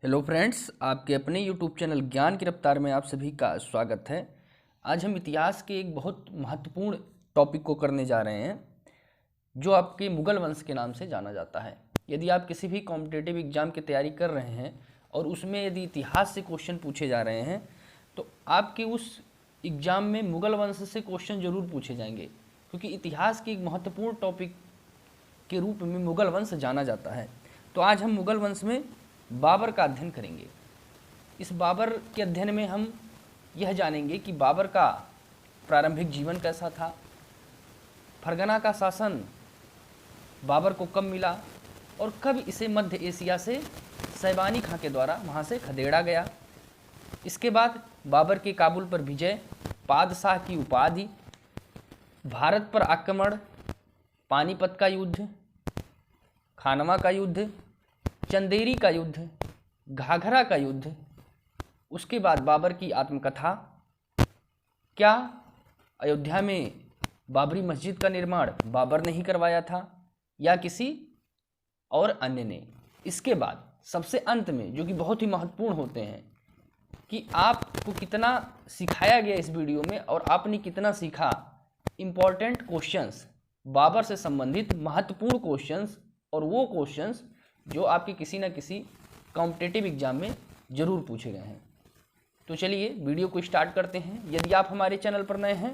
Hello friends, आपके अपने YouTube channel ज्ञान की रफ्तार में आप सभी का स्वागत है। आज हम इतिहास के एक बहुत महत्वपूर्ण टॉपिक को करने जा रहे हैं जो आपके मुगल वंश के नाम से जाना जाता है। यदि आप किसी भी कॉम्पिटिटिव एग्जाम की तैयारी कर रहे हैं और उसमें यदि इतिहास से क्वेश्चन पूछे जा रहे हैं तो आपके उस एग्ज़ाम में मुगल वंश से क्वेश्चन जरूर पूछे जाएंगे, क्योंकि इतिहास के एक महत्वपूर्ण टॉपिक के रूप में मुगल वंश जाना जाता है। तो आज हम मुगल वंश में बाबर का अध्ययन करेंगे। इस बाबर के अध्ययन में हम यह जानेंगे कि बाबर का प्रारंभिक जीवन कैसा था, फरगना का शासन बाबर को कब मिला और कब इसे मध्य एशिया से शैबानी खां के द्वारा वहाँ से खदेड़ा गया। इसके बाद बाबर के काबुल पर विजय, पादशाह की उपाधि, भारत पर आक्रमण, पानीपत का युद्ध, खानवा का युद्ध, चंदेरी का युद्ध, घाघरा का युद्ध, उसके बाद बाबर की आत्मकथा, क्या अयोध्या में बाबरी मस्जिद का निर्माण बाबर ने ही करवाया था या किसी और अन्य ने। इसके बाद सबसे अंत में, जो कि बहुत ही महत्वपूर्ण होते हैं, कि आपको कितना सिखाया गया इस वीडियो में और आपने कितना सीखा। इम्पॉर्टेंट क्वेश्चंस, बाबर से संबंधित महत्वपूर्ण क्वेश्चंस, और वो क्वेश्चंस जो आपके किसी न किसी कॉम्पिटिटिव एग्जाम में ज़रूर पूछे गए हैं। तो चलिए वीडियो को स्टार्ट करते हैं। यदि आप हमारे चैनल पर नए हैं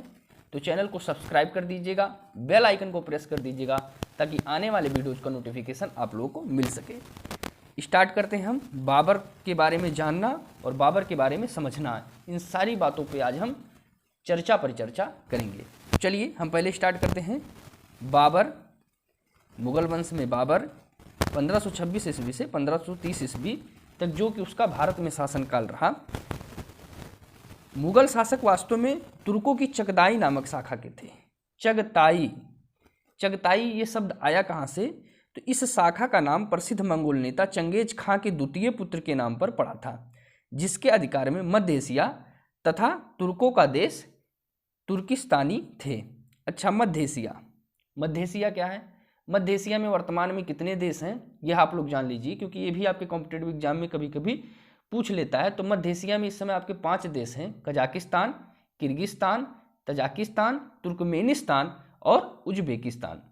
तो चैनल को सब्सक्राइब कर दीजिएगा, बेल आइकन को प्रेस कर दीजिएगा ताकि आने वाले वीडियोज़ का नोटिफिकेशन आप लोगों को मिल सके। स्टार्ट करते हैं हम बाबर के बारे में जानना और बाबर के बारे में समझना। इन सारी बातों पर आज हम चर्चा परिचर्चा करेंगे। चलिए हम पहले स्टार्ट करते हैं। बाबर, मुगल वंश में बाबर 1526 ईस्वी से 1530 ईस्वी तक जो कि उसका भारत में शासनकाल रहा। मुगल शासक वास्तव में तुर्कों की चगताई नामक शाखा के थे। चगताई ये शब्द आया कहाँ से? तो इस शाखा का नाम प्रसिद्ध मंगोल नेता चंगेज खां के द्वितीय पुत्र के नाम पर पड़ा था, जिसके अधिकार में मध्य एशिया तथा तुर्कों का देश तुर्किस्तानी थे। अच्छा, मध्य एशिया क्या है? मध्य एशिया में वर्तमान में कितने देश हैं यह आप लोग जान लीजिए, क्योंकि ये भी आपके कॉम्पिटिटिव एग्जाम में कभी कभी पूछ लेता है। तो मध्य एशिया में इस समय आपके 5 देश हैं: कजाकिस्तान, किर्गिस्तान, तजाकिस्तान, तुर्कमेनिस्तान और उज्बेकिस्तान।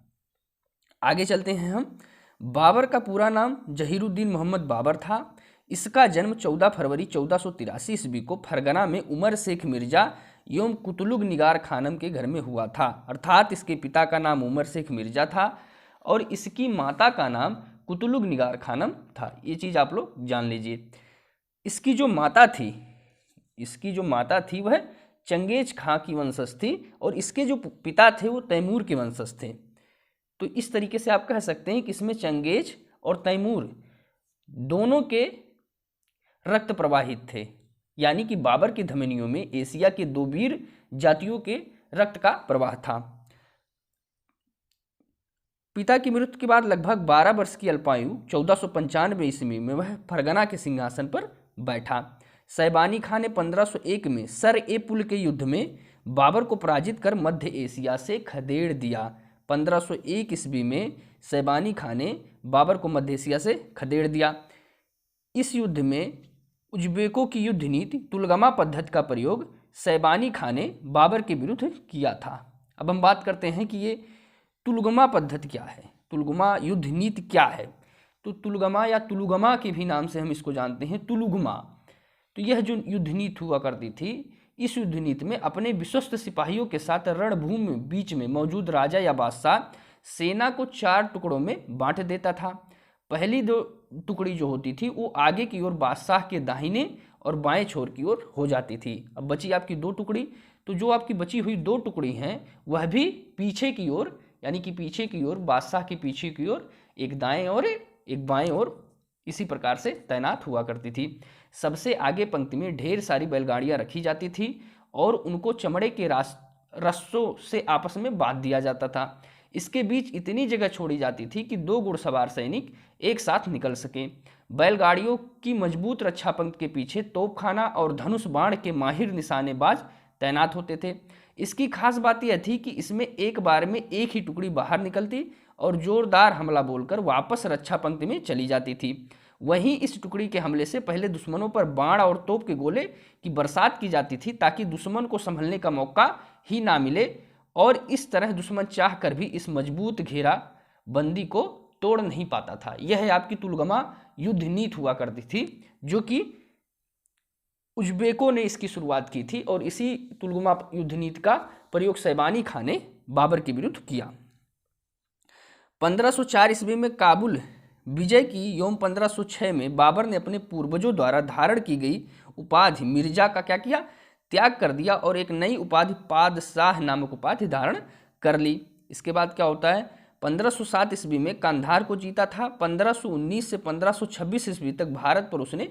आगे चलते हैं हम। बाबर का पूरा नाम जहीरुद्दीन मोहम्मद बाबर था। इसका जन्म 14 फरवरी 1483 ईस्वी को फरगना में उमर शेख मिर्जा एवं कुतुलुग निगार खानम के घर में हुआ था। अर्थात इसके पिता का नाम उमर शेख मिर्जा था और इसकी माता का नाम कुतुलुग निगार खानम था। ये चीज़ आप लोग जान लीजिए। इसकी जो माता थी वह चंगेज खां की वंशज थी और इसके जो पिता थे वो तैमूर के वंशज थे। तो इस तरीके से आप कह सकते हैं कि इसमें चंगेज और तैमूर दोनों के रक्त प्रवाहित थे, यानी कि बाबर की धमनियों में एशिया के 2 वीर जातियों के रक्त का प्रवाह था। पिता की मृत्यु के बाद लगभग 12 वर्ष की अल्पायु 1495 ईस्वी में वह फरगना के सिंहासन पर बैठा। शैबानी खां ने 1501 में सर ए पुल के युद्ध में बाबर को पराजित कर मध्य एशिया से खदेड़ दिया। 1501 ईस्वी में शैबानी खां ने बाबर को मध्य एशिया से खदेड़ दिया। इस युद्ध में उज्बेकों की युद्ध नीति तुलगमा पद्धति का प्रयोग शैबानी खां ने बाबर के विरुद्ध किया था। अब हम बात करते हैं कि ये तुलगमा पद्धति क्या है, तुलगमा युद्ध नीति क्या है। तो तुलगमा या तुलुगमा के भी नाम से हम इसको जानते हैं, तुलुगमा। तो यह जो युद्ध नीति हुआ करती थी, इस युद्ध नीति में अपने विश्वस्त सिपाहियों के साथ रणभूमि में बीच में मौजूद राजा या बादशाह सेना को 4 टुकड़ों में बांट देता था। पहली 2 टुकड़ी जो होती थी वो आगे की ओर बादशाह के दाहिने और बाएं छोर की ओर हो जाती थी। अब बची आपकी 2 टुकड़ी, तो जो आपकी बची हुई 2 टुकड़ी हैं वह भी पीछे की ओर, यानी कि पीछे की ओर, बादशाह के पीछे की ओर एक दाएं और एक बाएं ओर इसी प्रकार से तैनात हुआ करती थी। सबसे आगे पंक्ति में ढेर सारी बैलगाड़ियां रखी जाती थी और उनको चमड़े के रस्सों से आपस में बांध दिया जाता था। इसके बीच इतनी जगह छोड़ी जाती थी कि 2 घुड़सवार सैनिक एक साथ निकल सकें। बैलगाड़ियों की मजबूत रक्षा पंक्ति के पीछे तोपखाना और धनुष बाण के माहिर निशानेबाज तैनात होते थे। इसकी खास बात यह थी कि इसमें एक बार में एक ही टुकड़ी बाहर निकलती और जोरदार हमला बोलकर वापस रक्षा पंक्ति में चली जाती थी। वहीं इस टुकड़ी के हमले से पहले दुश्मनों पर बाण और तोप के गोले की बरसात की जाती थी ताकि दुश्मन को संभलने का मौका ही ना मिले, और इस तरह दुश्मन चाह कर भी इस मजबूत घेरा बंदी को तोड़ नहीं पाता था। यह है आपकी तुलगमा युद्ध नीति हुआ करती थी, जो कि उज्बेकों ने इसकी शुरुआत की थी, और इसी तुलगमा युद्ध नीति का प्रयोग शैबानी खान ने बाबर के विरुद्ध किया। 1504 ईस्वी में काबुल विजय की योम 1506 में बाबर ने अपने पूर्वजों द्वारा धारण की गई उपाधि मिर्जा का क्या किया, त्याग कर दिया और एक नई उपाधि पादशाह नामक उपाधि धारण कर ली। इसके बाद क्या होता है, 1507 ईस्वी में कंधार को जीता था। 1519 से 1526 ईस्वी तक भारत पर उसने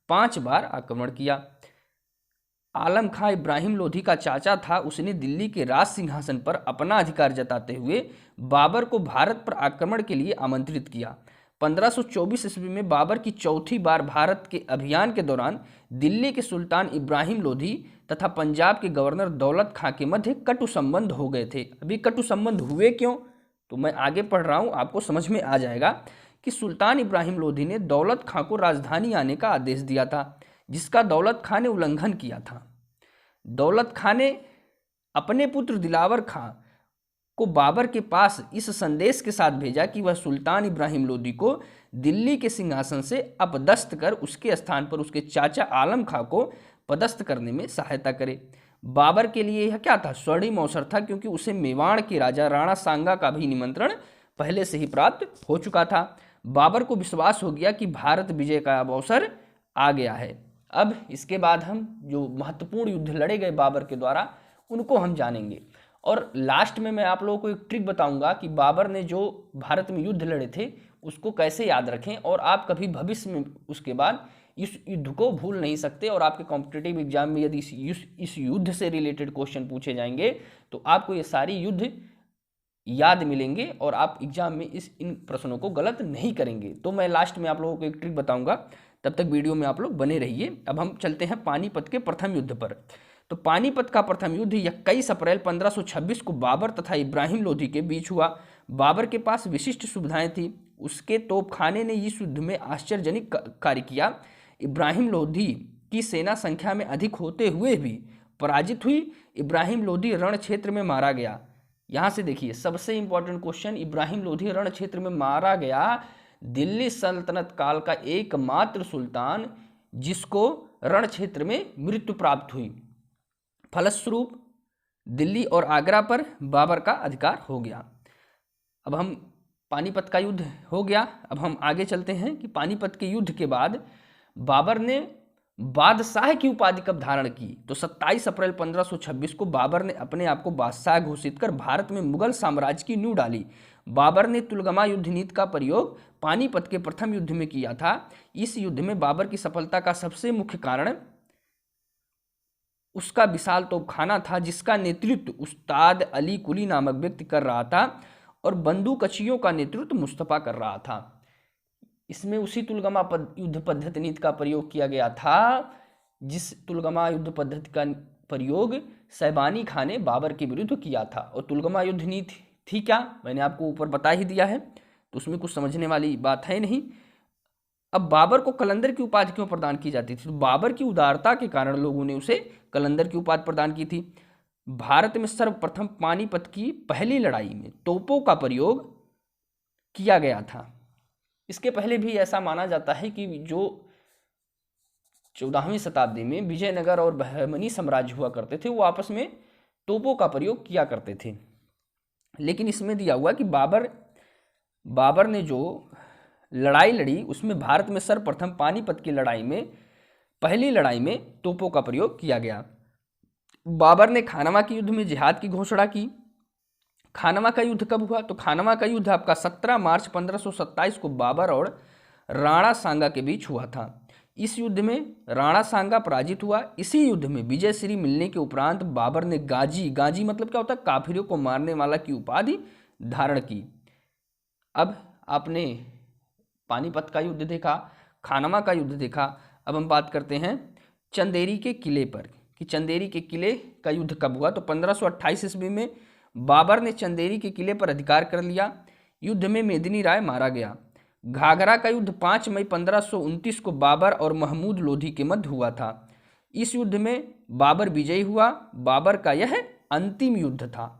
5 बार आक्रमण किया। आलम खां इब्राहिम लोधी का चाचा था। उसने दिल्ली के राज सिंहासन पर अपना अधिकार जताते हुए बाबर को भारत पर आक्रमण के लिए आमंत्रित किया। 1524 ईस्वी में बाबर की चौथी बार भारत के अभियान के दौरान दिल्ली के सुल्तान इब्राहिम लोधी तथा पंजाब के गवर्नर दौलत खां के मध्य कटु संबंध हो गए थे। अभी कटु संबंध हुए क्यों, तो मैं आगे पढ़ रहा हूँ, आपको समझ में आ जाएगा कि सुल्तान इब्राहिम लोधी ने दौलत खां को राजधानी आने का आदेश दिया था, जिसका दौलत खां ने उल्लंघन किया था। दौलत खां ने अपने पुत्र दिलावर खां को बाबर के पास इस संदेश के साथ भेजा कि वह सुल्तान इब्राहिम लोधी को दिल्ली के सिंहासन से अपदस्थ कर उसके स्थान पर उसके चाचा आलम खां को पदस्थ करने में सहायता करे। बाबर के लिए यह क्या था, स्वर्णिम अवसर था, क्योंकि उसे मेवाड़ के राजा राणा सांगा का भी निमंत्रण पहले से ही प्राप्त हो चुका था। बाबर को विश्वास हो गया कि भारत विजय का अब अवसर आ गया है। अब इसके बाद हम जो महत्वपूर्ण युद्ध लड़े गए बाबर के द्वारा उनको हम जानेंगे, और लास्ट में मैं आप लोगों को एक ट्रिक बताऊंगा कि बाबर ने जो भारत में युद्ध लड़े थे उसको कैसे याद रखें, और आप कभी भविष्य में उसके बाद इस युद्ध को भूल नहीं सकते। और आपके कॉम्पिटिटिव एग्जाम में यदि इस युद्ध से रिलेटेड क्वेश्चन पूछे जाएंगे तो आपको ये सारी युद्ध याद मिलेंगे और आप एग्जाम में इन प्रश्नों को गलत नहीं करेंगे। तो मैं लास्ट में आप लोगों को एक ट्रिक बताऊंगा, तब तक वीडियो में आप लोग बने रहिए। अब हम चलते हैं पानीपत के प्रथम युद्ध पर। तो पानीपत का प्रथम युद्ध 21 अप्रैल 1526 को बाबर तथा इब्राहिम लोधी के बीच हुआ। बाबर के पास विशिष्ट सुविधाएं थी। उसके तोपखाने ने इस युद्ध में आश्चर्यजनक कार्य किया। इब्राहिम लोधी की सेना संख्या में अधिक होते हुए भी पराजित हुई। इब्राहिम लोधी रण क्षेत्र में मारा गया। यहाँ से देखिए सबसे इंपॉर्टेंट क्वेश्चन, इब्राहिम लोधी रण क्षेत्र में मारा गया। दिल्ली सल्तनत काल का एकमात्र सुल्तान जिसको रण क्षेत्र में मृत्यु प्राप्त हुई। फलस्वरूप दिल्ली और आगरा पर बाबर का अधिकार हो गया। अब हम पानीपत का युद्ध हो गया। अब हम आगे चलते हैं कि पानीपत के युद्ध के बाद बाबर ने बादशाह की उपाधि कब धारण की। तो 27 अप्रैल 1526 को बाबर ने अपने आप को बादशाह घोषित कर भारत में मुगल साम्राज्य की नींव डाली। बाबर ने तुलगमा युद्ध नीति का प्रयोग पानीपत के प्रथम युद्ध में किया था। इस युद्ध में बाबर की सफलता का सबसे मुख्य कारण उसका विशाल तोपखाना था, जिसका नेतृत्व उस्ताद अली कुली नामक व्यक्ति कर रहा था और बंदूकचियों का नेतृत्व मुस्तफा कर रहा था। इसमें उसी तुलगमा युद्ध पद्धति नीति का प्रयोग किया गया था जिस तुलगमा युद्ध पद्धति का प्रयोग शैबानी खान ने बाबर के विरुद्ध किया था। और तुलगमा युद्ध नीति थी क्या, मैंने आपको ऊपर बता ही दिया है, तो उसमें कुछ समझने वाली बात है नहीं। अब बाबर को कलंदर की उपाधि क्यों प्रदान की जाती थी, तो बाबर की उदारता के कारण लोगों ने उसे कलंदर की उपाधि प्रदान की थी। भारत में सर्वप्रथम पानीपत की पहली लड़ाई में तोपों का प्रयोग किया गया था। इसके पहले भी ऐसा माना जाता है कि जो 14वीं शताब्दी में विजयनगर और बहमनी साम्राज्य हुआ करते थे वो आपस में तोपों का प्रयोग किया करते थे। लेकिन इसमें दिया हुआ कि बाबर ने जो लड़ाई लड़ी उसमें भारत में सर्वप्रथम पानीपत की लड़ाई में पहली लड़ाई में तोपों का प्रयोग किया गया। बाबर ने खानवा के युद्ध में जिहाद की घोषणा की। खानवा का युद्ध कब हुआ, तो खानवा का युद्ध आपका 17 मार्च 1527 को बाबर और राणा सांगा के बीच हुआ था। इस युद्ध में राणा सांगा पराजित हुआ। इसी युद्ध में विजय श्री मिलने के उपरांत बाबर ने गाजी मतलब क्या होता है, काफिरों को मारने वाला की उपाधि धारण की। अब आपने पानीपत का युद्ध देखा, खानवा का युद्ध देखा। अब हम बात करते हैं चंदेरी के किले पर कि चंदेरी के किले का युद्ध कब हुआ। तो 1528 ईस्वी में बाबर ने चंदेरी के किले पर अधिकार कर लिया। युद्ध में मेदिनी राय मारा गया। घाघरा का युद्ध 5 मई 1529 को बाबर और महमूद लोधी के मध्य हुआ था। इस युद्ध में बाबर विजयी हुआ। बाबर का यह अंतिम युद्ध था।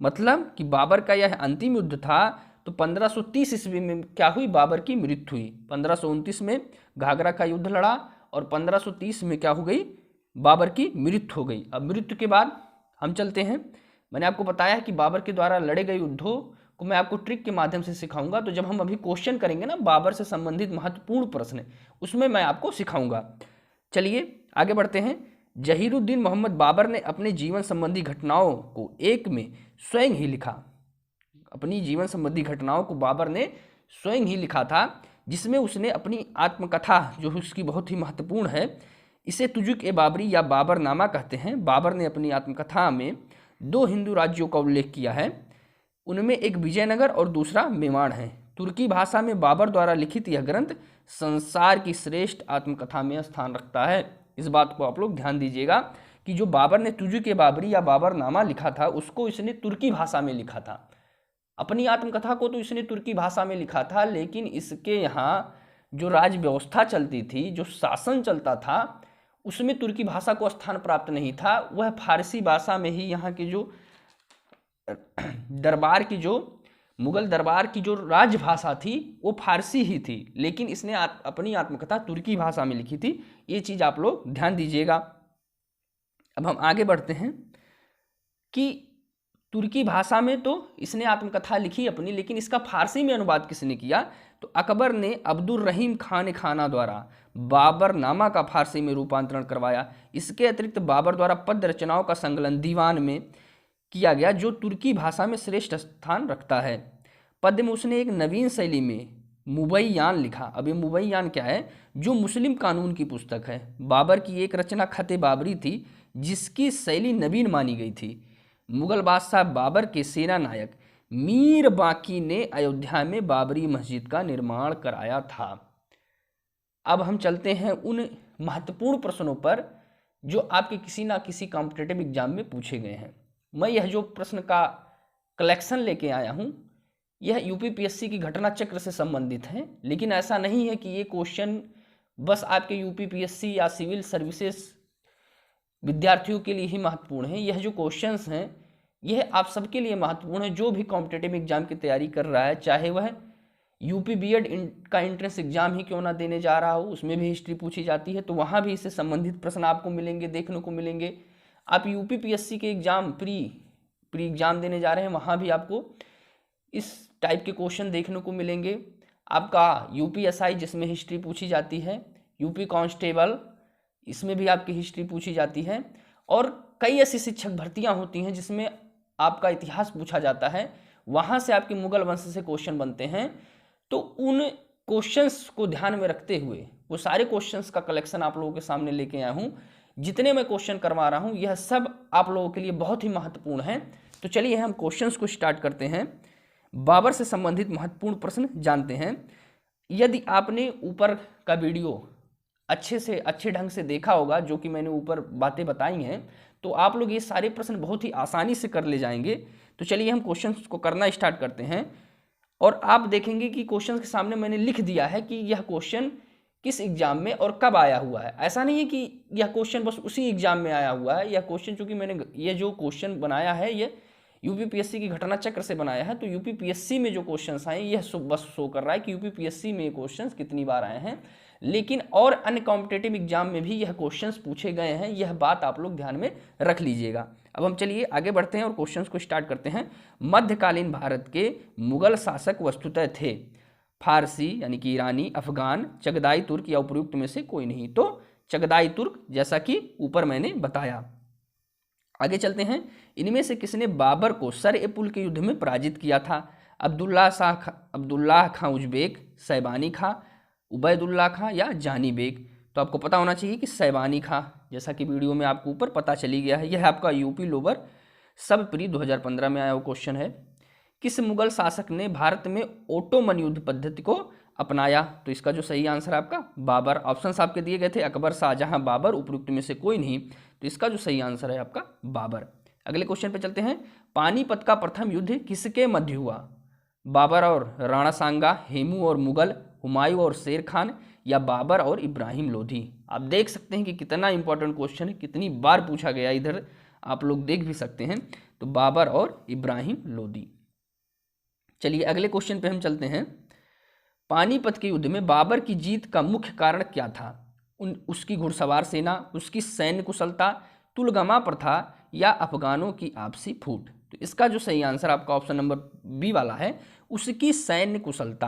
मतलब कि बाबर का यह अंतिम युद्ध था। तो 1530 ईस्वी में क्या हुई, बाबर की मृत्यु हुई। 1529 में घाघरा का युद्ध लड़ा और 1530 में क्या हो गई, बाबर की मृत्यु हो गई। अब मृत्यु के बाद हम चलते हैं। मैंने आपको बताया है कि बाबर के द्वारा लड़े गए युद्धों को मैं आपको ट्रिक के माध्यम से सिखाऊंगा। तो जब हम अभी क्वेश्चन करेंगे ना बाबर से संबंधित महत्वपूर्ण प्रश्न, उसमें मैं आपको सिखाऊंगा। चलिए आगे बढ़ते हैं। जहीरुद्दीन मोहम्मद बाबर ने अपने जीवन संबंधी घटनाओं को एक में स्वयं ही लिखा। अपनी जीवन संबंधी घटनाओं को बाबर ने स्वयं ही लिखा था, जिसमें उसने अपनी आत्मकथा, जो उसकी बहुत ही महत्वपूर्ण है, इसे तुजुक ए बाबरी या बाबरनामा कहते हैं। बाबर ने अपनी आत्मकथा में 2 हिंदू राज्यों का उल्लेख किया है। उनमें एक विजयनगर और दूसरा मेवाड़ है। तुर्की भाषा में बाबर द्वारा लिखित यह ग्रंथ संसार की श्रेष्ठ आत्मकथा में स्थान रखता है। इस बात को आप लोग ध्यान दीजिएगा कि जो बाबर ने तुजुक ए बाबरी या बाबरनामा लिखा था, उसको इसने तुर्की भाषा में लिखा था। अपनी आत्मकथा को तो इसने तुर्की भाषा में लिखा था, लेकिन इसके यहाँ जो राज व्यवस्था चलती थी, जो शासन चलता था, उसमें तुर्की भाषा को स्थान प्राप्त नहीं था। वह फारसी भाषा में ही यहाँ की जो दरबार की, जो मुगल दरबार की जो राजभाषा थी, वो फारसी ही थी, लेकिन इसने अपनी आत्मकथा तुर्की भाषा में लिखी थी। ये चीज़ आप लोग ध्यान दीजिएगा। अब हम आगे बढ़ते हैं कि तुर्की भाषा में तो इसने आत्मकथा लिखी अपनी, लेकिन इसका फारसी में अनुवाद किसने किया, तो अकबर ने अब्दुल रहीम खान खाना द्वारा बाबरनामा का फारसी में रूपांतरण करवाया। इसके अतिरिक्त बाबर द्वारा पद्य रचनाओं का संकलन दीवान में किया गया, जो तुर्की भाषा में श्रेष्ठ स्थान रखता है। पद्य में उसने एक नवीन शैली में मुबैयान लिखा। अब ये मुबैयान क्या है, जो मुस्लिम कानून की पुस्तक है। बाबर की एक रचना खत बाबरी थी, जिसकी शैली नवीन मानी गई थी। मुगल बादशाह बाबर के सेना नायक मीर बाकी ने अयोध्या में बाबरी मस्जिद का निर्माण कराया था। अब हम चलते हैं उन महत्वपूर्ण प्रश्नों पर जो आपके किसी ना किसी कॉम्पिटिटिव एग्जाम में पूछे गए हैं। मैं यह जो प्रश्न का कलेक्शन लेके आया हूँ, यह यूपीपीएससी की घटना चक्र से संबंधित है। लेकिन ऐसा नहीं है कि ये क्वेश्चन बस आपके यूपीपीएससी या सिविल सर्विसेज विद्यार्थियों के लिए ही महत्वपूर्ण है। यह जो क्वेश्चंस हैं, यह आप सबके लिए महत्वपूर्ण है। जो भी कॉम्पिटिटिव एग्जाम की तैयारी कर रहा है, चाहे वह यूपी बीएड का एंट्रेंस एग्जाम ही क्यों ना देने जा रहा हो, उसमें भी हिस्ट्री पूछी जाती है, तो वहाँ भी इससे संबंधित प्रश्न आपको मिलेंगे, देखने को मिलेंगे। आप यूपीपीएससी के एग्जाम प्री एग्जाम देने जा रहे हैं, वहाँ भी आपको इस टाइप के क्वेश्चन देखने को मिलेंगे। आपका यूपीएसआई जिसमें हिस्ट्री पूछी जाती है, यूपी कांस्टेबल, इसमें भी आपकी हिस्ट्री पूछी जाती है। और कई ऐसी शिक्षक भर्तियां होती हैं जिसमें आपका इतिहास पूछा जाता है, वहाँ से आपके मुगल वंश से क्वेश्चन बनते हैं। तो उन क्वेश्चंस को ध्यान में रखते हुए वो सारे क्वेश्चंस का कलेक्शन आप लोगों के सामने लेके आया हूँ। जितने मैं क्वेश्चन करवा रहा हूँ, यह सब आप लोगों के लिए बहुत ही महत्वपूर्ण है। तो चलिए हम क्वेश्चंस को स्टार्ट करते हैं। बाबर से संबंधित महत्वपूर्ण प्रश्न जानते हैं। यदि आपने ऊपर का वीडियो अच्छे ढंग से देखा होगा, जो कि मैंने ऊपर बातें बताई हैं, तो आप लोग ये सारे प्रश्न बहुत ही आसानी से कर ले जाएंगे। तो चलिए हम क्वेश्चंस को करना स्टार्ट करते हैं। और आप देखेंगे कि क्वेश्चन के सामने मैंने लिख दिया है कि यह क्वेश्चन किस एग्जाम में और कब आया हुआ है। ऐसा नहीं है कि यह क्वेश्चन बस उसी एग्जाम में आया हुआ है। यह क्वेश्चन, चूंकि मैंने ये जो क्वेश्चन बनाया है, ये यूपीपीएससी की घटना चक्र से बनाया है, तो यूपीपीएससी में जो क्वेश्चंस आए, यह बस शो कर रहा है कि यूपीपीएससी में क्वेश्चंस कितनी बार आए हैं। लेकिन और अन्य कॉम्पिटिटिव एग्जाम में भी यह क्वेश्चंस पूछे गए हैं, यह बात आप लोग ध्यान में रख लीजिएगा। अब हम चलिए आगे बढ़ते हैं और क्वेश्चंस को स्टार्ट करते हैं। मध्यकालीन भारत के मुगल शासक वस्तुतः थे फारसी यानी कि ईरानी, अफगान, चगदाई तुर्क या उपयुक्त में से कोई नहीं। तो चगदाई तुर्क, जैसा कि ऊपर मैंने बताया। आगे चलते हैं। इनमें से किसने बाबर को सर-ए-पुल के युद्ध में पराजित किया था? अब्दुल्लाह खां उज़्बेक, सैबानी खां, उबैदुल्लाह खां या जानी बेग। तो आपको पता होना चाहिए कि सैबानी खां, जैसा कि वीडियो में आपको ऊपर पता चली गया है। यह आपका यूपी लोअर सब प्री 2015 में आया वो क्वेश्चन है। किस मुगल शासक ने भारत में ओटोमन युद्ध पद्धति को अपनाया? तो इसका जो सही आंसर है आपका बाबर। ऑप्शंस आपके दिए गए थे अकबर, शाहजहां, बाबर, उपयुक्त में से कोई नहीं। तो इसका जो सही आंसर है आपका बाबर। अगले क्वेश्चन पे चलते हैं। पानीपत का प्रथम युद्ध किसके मध्य हुआ? बाबर और राणा सांगा, हेमू और मुगल, हुमायूं और शेर खान, या बाबर और इब्राहिम लोधी। आप देख सकते हैं कि कितना इंपॉर्टेंट क्वेश्चन है, कितनी बार पूछा गया, इधर आप लोग देख भी सकते हैं। तो बाबर और इब्राहिम लोधी। चलिए अगले क्वेश्चन पे हम चलते हैं। पानीपत के युद्ध में बाबर की जीत का मुख्य कारण क्या था? उसकी घुड़सवार सेना, उसकी सैन्य कुशलता, तुलगमा प्रथा, या अफगानों की आपसी फूट। तो इसका जो सही आंसर आपका ऑप्शन नंबर बी वाला है, उसकी सैन्य कुशलता।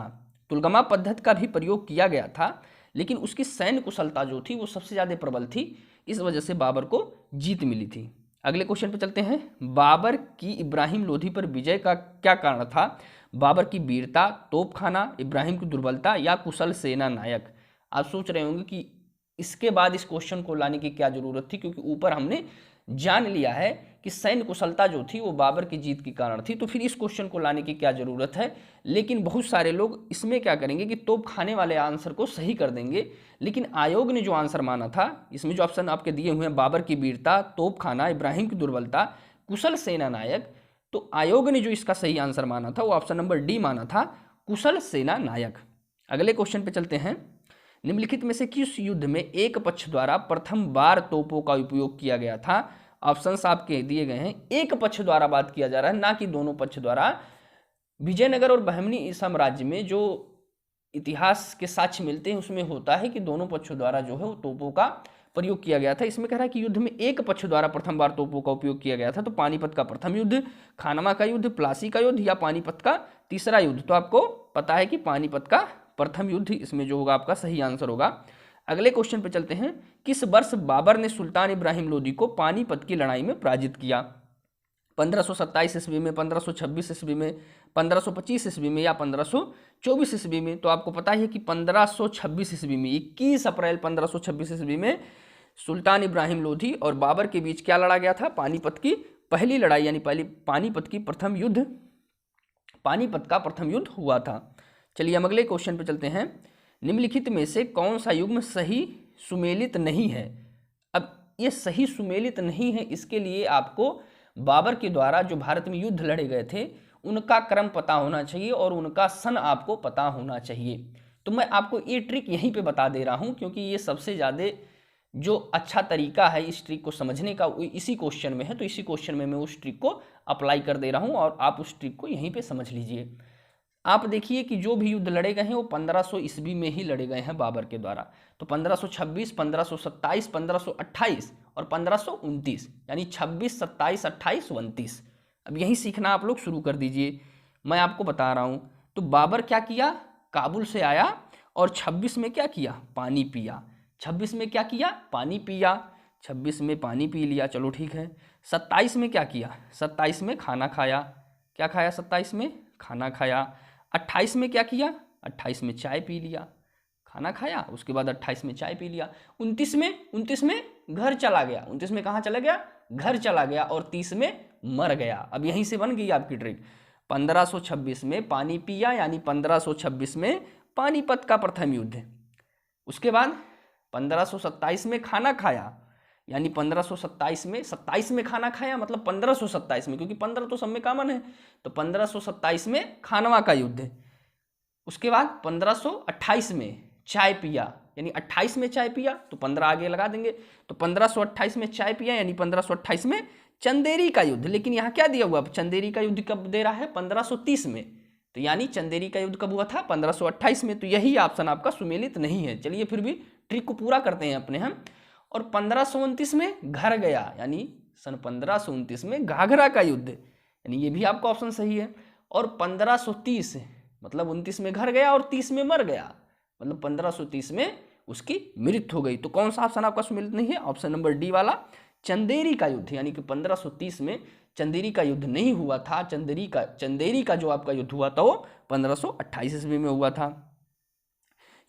तुलगमा पद्धति का भी प्रयोग किया गया था, लेकिन उसकी सैन्य कुशलता जो थी वो सबसे ज़्यादा प्रबल थी, इस वजह से बाबर को जीत मिली थी। अगले क्वेश्चन पे चलते हैं। बाबर की इब्राहिम लोधी पर विजय का क्या कारण था? बाबर की वीरता, तोपखाना, इब्राहिम की दुर्बलता, या कुशल सेना नायक। आप सोच रहे होंगे कि इसके बाद इस क्वेश्चन को लाने की क्या जरूरत थी, क्योंकि ऊपर हमने जान लिया है कि सैन्य कुशलता जो थी वो बाबर की जीत के कारण थी, तो फिर इस क्वेश्चन को लाने की क्या जरूरत है। लेकिन बहुत सारे लोग इसमें क्या करेंगे कि तोप खाने वाले आंसर को सही कर देंगे, लेकिन आयोग ने जो आंसर माना था, इसमें जो ऑप्शन आपके दिए हुए हैं, बाबर की वीरता, तोप खाना, इब्राहिम की दुर्बलता, कुशल सेना नायक, तो आयोग ने जो इसका सही आंसर माना था वो ऑप्शन नंबर डी माना था, कुशल सेना नायक। अगले क्वेश्चन पे चलते हैं। निम्नलिखित में से किस युद्ध में एक पक्ष द्वारा प्रथम बार तोपों का उपयोग किया गया था? ऑप्शंस आपके दिए गए हैं। एक पक्ष द्वारा बात किया जा रहा है, ना कि दोनों पक्ष द्वारा। विजयनगर और बहमनी साम्राज्य में जो इतिहास के साक्ष्य मिलते हैं उसमें होता है कि दोनों पक्षों द्वारा जो है वो तोपों का प्रयोग किया गया था। इसमें कह रहा है कि युद्ध में एक पक्ष द्वारा प्रथम बार तोपों का उपयोग किया गया था। तो पानीपत का प्रथम युद्ध, खानवा का युद्ध, प्लासी का युद्ध, या पानीपत का तीसरा युद्ध। तो आपको पता है कि पानीपत का प्रथम युद्ध इसमें जो होगा आपका सही आंसर होगा। अगले क्वेश्चन पे चलते हैं। किस वर्ष बाबर ने सुल्तान इब्राहिम लोदी को पानीपत की लड़ाई में पराजित किया? 1527 ईस्वी में, 1526 ईस्वी में, 1525 ईस्वी में, या 1524 ईस्वी में? तो आपको पता है कि 1526 ईस्वी में, 21 अप्रैल 1526 ईस्वी में सुल्तान इब्राहिम लोधी और बाबर के बीच क्या लड़ा गया था? पानीपत की पहली लड़ाई, यानी पहली पानीपत की प्रथम युद्ध, पानीपत का प्रथम युद्ध हुआ था। चलिए हम अगले क्वेश्चन पे चलते हैं। निम्नलिखित में से कौन सा युग्म सही सुमेलित नहीं है? अब ये सही सुमेलित नहीं है, इसके लिए आपको बाबर के द्वारा जो भारत में युद्ध लड़े गए थे उनका क्रम पता होना चाहिए और उनका सन आपको पता होना चाहिए। तो मैं आपको ये ट्रिक यहीं पे बता दे रहा हूँ, क्योंकि ये सबसे ज़्यादा जो अच्छा तरीका है इस ट्रिक को समझने का वो इसी क्वेश्चन में है। तो इसी क्वेश्चन में मैं उस ट्रिक को अप्लाई कर दे रहा हूँ और आप उस ट्रिक को यहीं पे समझ लीजिए। आप देखिए कि जो भी युद्ध लड़े गए हैं वो 1500 ईस्वी में ही लड़े गए हैं बाबर के द्वारा। तो 1526, 1527, 1528 और 1529, यानी 26, 27, 28, 29। अब यही सीखना आप लोग शुरू कर दीजिए, मैं आपको बता रहा हूँ। तो बाबर क्या किया? काबुल से आया और 26 में क्या किया? पानी पिया। 26 में क्या किया? पानी पिया। 26 में पानी पी लिया, चलो ठीक है। 27 में क्या किया? 27 में खाना खाया। क्या खाया? 27 में खाना खाया। 28 में क्या किया? 28 में चाय पी लिया। खाना खाया, उसके बाद 28 में चाय पी लिया। 29 में घर चला गया। 29 में कहाँ चला गया? घर चला गया। और 30 में मर गया। अब यहीं से बन गई आपकी ट्रिक। 1526 में पानी पिया, यानी 1526 में पानीपत का प्रथम युद्ध। उसके बाद 1527 में खाना खाया, यानी 1527 में 27 में खाना खाया, मतलब 1527 में, क्योंकि 15 तो सब में कॉमन है, तो 1527 में खानवा का युद्ध। उसके बाद 1528 में चाय पिया, यानी 28 में चाय पिया, तो 15 आगे लगा देंगे। तो 1528 में चाय पिया, यानी 1528 में चंदेरी का युद्ध। लेकिन यहाँ क्या दिया हुआ? चंदेरी का युद्ध कब दे रहा है? 1530 में। तो यानी चंदेरी का युद्ध कब हुआ था? 1528 में। तो यही ऑप्शन आपका सुमेलित नहीं है। चलिए फिर भी ट्रिक को पूरा करते हैं अपने हम। और 1529 में घर गया, यानी सन 1529 में घाघरा का युद्ध, यानी ये भी आपका ऑप्शन सही है। और 1530 मतलब 29 में घर गया और 30 में मर गया, मतलब 1530 में उसकी मृत्यु हो गई। तो कौन सा ऑप्शन आपका सुमेलित नहीं है? ऑप्शन नंबर डी वाला, चंदेरी का युद्ध। यानी कि 1530 में चंदेरी का युद्ध नहीं हुआ था। चंदेरी का जो आपका युद्ध हुआ था वो 1528 ईस्वी में हुआ था।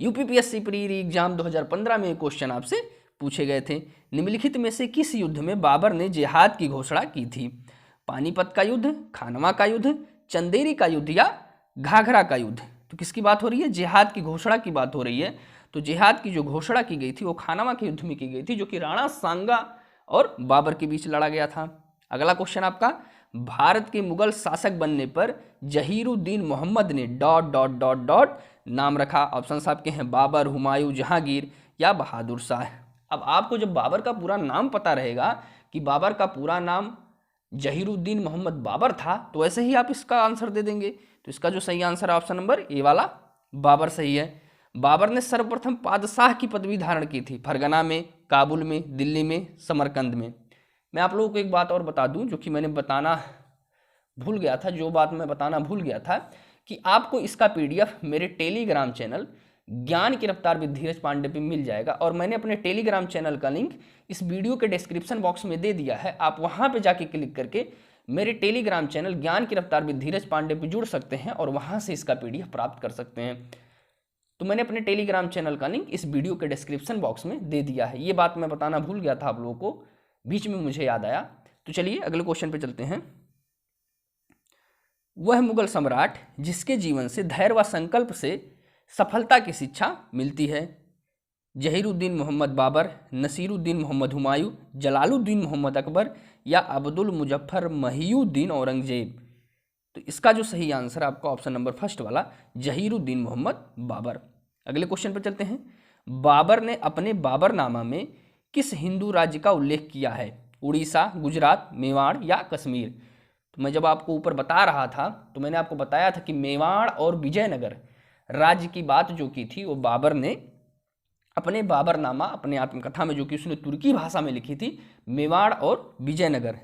यूपीपीएससी प्री एग्जाम 2015 में क्वेश्चन आपसे पूछे गए थे। निम्नलिखित में से किस युद्ध में बाबर ने जिहाद की घोषणा की थी? पानीपत का युद्ध, खानवा का युद्ध, चंदेरी का युद्ध, या घाघरा का युद्ध? तो किसकी बात हो रही है? जिहाद की घोषणा की बात हो रही है। तो जिहाद की जो घोषणा की गई थी वो खानवा के युद्ध में की गई थी, जो कि राणा सांगा और बाबर के बीच लड़ा गया था। अगला क्वेश्चन आपका, भारत के मुगल शासक बनने पर जहीरुद्दीन मोहम्मद ने डॉट डॉट डॉट डॉट नाम रखा। ऑप्शन आपके हैं बाबर, हुमायूं, जहांगीर या बहादुर शाह। अब आपको जब बाबर का पूरा नाम पता रहेगा कि बाबर का पूरा नाम जहीरुद्दीन मोहम्मद बाबर था, तो ऐसे ही आप इसका आंसर दे देंगे। तो इसका जो सही आंसर है ऑप्शन नंबर ए वाला बाबर सही है। बाबर ने सर्वप्रथम पादशाह की पदवी धारण की थी फरगना में, काबुल में, दिल्ली में, समरकंद में। मैं आप लोगों को एक बात और बता दूं जो कि मैंने बताना भूल गया था, जो बात मैं बताना भूल गया था कि आपको इसका पीडीएफ मेरे टेलीग्राम चैनल ज्ञान की रफ्तार विद धीरज पांडे पे मिल जाएगा, और मैंने अपने टेलीग्राम चैनल का लिंक इस वीडियो के डिस्क्रिप्शन बॉक्स में दे दिया है। आप वहां पे जाके क्लिक करके मेरे टेलीग्राम चैनल ज्ञान की रफ्तार विद धीरज पांडे पे जुड़ सकते हैं और वहां से इसका पीडीएफ प्राप्त कर सकते हैं। तो मैंने अपने टेलीग्राम चैनल का लिंक इस वीडियो के डिस्क्रिप्शन बॉक्स में दे दिया है। ये बात मैं बताना भूल गया था आप लोगों को, बीच में मुझे याद आया। तो चलिए अगले क्वेश्चन पे चलते हैं। वह मुगल सम्राट जिसके जीवन से धैर्य व संकल्प से सफलता की शिक्षा मिलती है। जहीरुद्दीन मोहम्मद बाबर, नसीरुद्दीन मोहम्मद हुमायूं, जलालुद्दीन मोहम्मद अकबर या अब्दुल मुजफ्फर महियुद्दीन औरंगजेब। तो इसका जो सही आंसर है आपका ऑप्शन नंबर फर्स्ट वाला जहीरुद्दीन मोहम्मद बाबर। अगले क्वेश्चन पर चलते हैं। बाबर ने अपने बाबरनामा में किस हिंदू राज्य का उल्लेख किया है? उड़ीसा, गुजरात, मेवाड़ या कश्मीर। तो मैं जब आपको ऊपर बता रहा था तो मैंने आपको बताया था कि मेवाड़ और विजयनगर राज्य की बात जो की थी वो बाबर ने अपने बाबरनामा, अपने आत्मकथा में, जो कि उसने तुर्की भाषा में लिखी थी, मेवाड़ और विजयनगर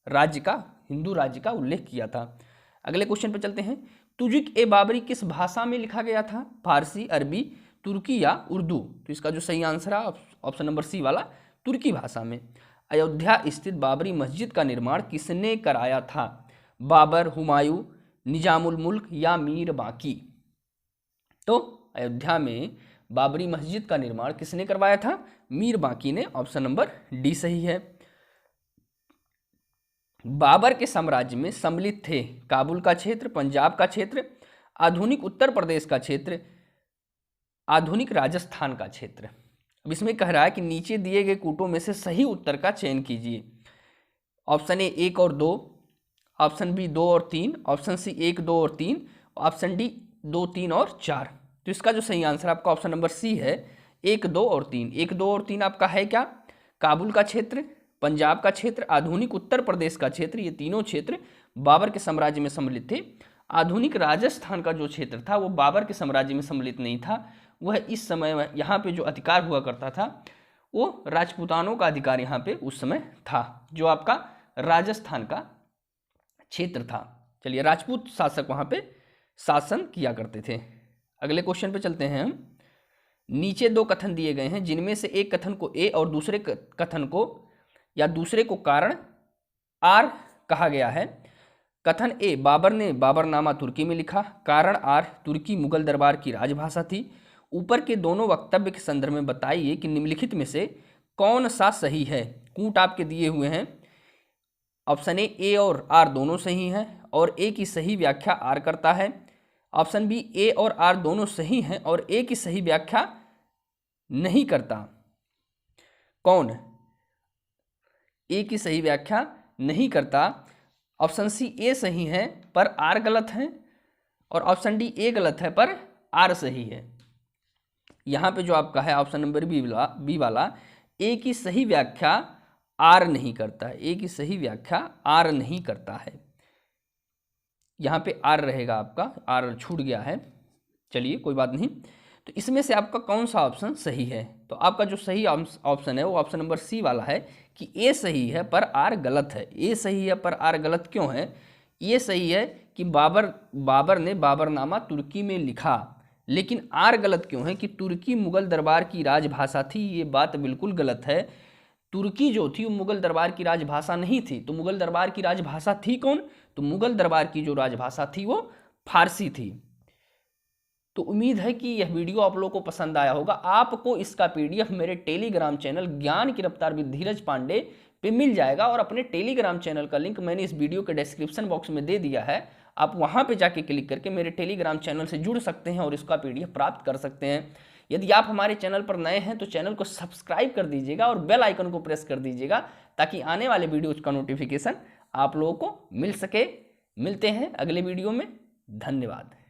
राज्य का, हिंदू राज्य का उल्लेख किया था। अगले क्वेश्चन पर चलते हैं। तुजुक ए बाबरी किस भाषा में लिखा गया था? फारसी, अरबी, तुर्की या उर्दू। तो इसका जो सही आंसर है ऑप्शन नंबर सी वाला तुर्की भाषा में। अयोध्या स्थित बाबरी मस्जिद का निर्माण किसने कराया था? बाबर, हुमायूं, निजामुल मुल्क या मीर बाकी। तो अयोध्या में बाबरी मस्जिद का निर्माण किसने करवाया था? मीर बाकी ने। ऑप्शन नंबर डी सही है। बाबर के साम्राज्य में सम्मिलित थे काबुल का क्षेत्र, पंजाब का क्षेत्र, आधुनिक उत्तर प्रदेश का क्षेत्र, आधुनिक राजस्थान का क्षेत्र। अब इसमें कह रहा है कि नीचे दिए गए कूटों में से सही उत्तर का चयन कीजिए। ऑप्शन ए 1 और 2, ऑप्शन बी 2 और 3, ऑप्शन सी 1, 2 और 3, ऑप्शन डी 2, 3 और 4। तो इसका जो सही आंसर आपका ऑप्शन नंबर सी है 1, 2 और 3। 1, 2 और 3 आपका है क्या? काबुल का क्षेत्र, पंजाब का क्षेत्र, आधुनिक उत्तर प्रदेश का क्षेत्र। ये तीनों क्षेत्र बाबर के साम्राज्य में सम्मिलित थे। आधुनिक राजस्थान का जो क्षेत्र था वो बाबर के साम्राज्य में सम्मिलित नहीं था। वह इस समय यहाँ पे जो अधिकार हुआ करता था वो राजपूतानों का अधिकार यहाँ पे उस समय था, जो आपका राजस्थान का क्षेत्र था। चलिए, राजपूत शासक वहाँ पे शासन किया करते थे। अगले क्वेश्चन पे चलते हैं हम। नीचे दो कथन दिए गए हैं जिनमें से एक कथन को ए और दूसरे कथन को या दूसरे को कारण आर कहा गया है। कथन ए, बाबर ने बाबरनामा तुर्की में लिखा। कारण आर, तुर्की मुगल दरबार की राजभाषा थी। ऊपर के दोनों वक्तव्य के संदर्भ में बताइए कि निम्नलिखित में से कौन सा सही है। कूट आपके दिए हुए हैं। ऑप्शन ए और आर दोनों सही हैं और ए की सही व्याख्या आर करता है। ऑप्शन बी, ए और आर दोनों सही हैं और ए की सही व्याख्या नहीं करता। कौन ए की सही व्याख्या नहीं करता? ऑप्शन सी, ए सही है पर आर गलत है, और ऑप्शन डी, ए गलत है पर आर सही है। यहाँ पे जो आपका है ऑप्शन नंबर बी वाला ए की सही व्याख्या आर नहीं करता है। ए की सही व्याख्या आर नहीं करता है। यहाँ पे आर रहेगा आपका, आर छूट गया है। चलिए कोई बात नहीं। तो इसमें से आपका कौन सा ऑप्शन सही है? तो आपका जो सही ऑप्शन है वो ऑप्शन नंबर सी वाला है कि ए सही है पर आर गलत है। ए सही है पर आर गलत क्यों है? ये सही है कि बाबर ने बाबरनामा तुर्की में लिखा, लेकिन आर गलत क्यों है कि तुर्की मुगल दरबार की राजभाषा थी। ये बात बिल्कुल गलत है। तुर्की जो थी वो मुगल दरबार की राजभाषा नहीं थी। तो मुगल दरबार की राजभाषा थी कौन? तो मुगल दरबार की जो राजभाषा थी वो फारसी थी। तो उम्मीद है कि यह वीडियो आप लोगों को पसंद आया होगा। आपको इसका पीडीएफ मेरे टेलीग्राम चैनल ज्ञान की रफ्तार विद धीरज पांडे पे मिल जाएगा, और अपने टेलीग्राम चैनल का लिंक मैंने इस वीडियो के डिस्क्रिप्शन बॉक्स में दे दिया है। आप वहां पे जाके क्लिक करके मेरे टेलीग्राम चैनल से जुड़ सकते हैं और इसका पीडीएफ प्राप्त कर सकते हैं। यदि आप हमारे चैनल पर नए हैं तो चैनल को सब्सक्राइब कर दीजिएगा और बेल आइकन को प्रेस कर दीजिएगा ताकि आने वाले वीडियोज का नोटिफिकेशन आप लोगों को मिल सके। मिलते हैं अगले वीडियो में। धन्यवाद।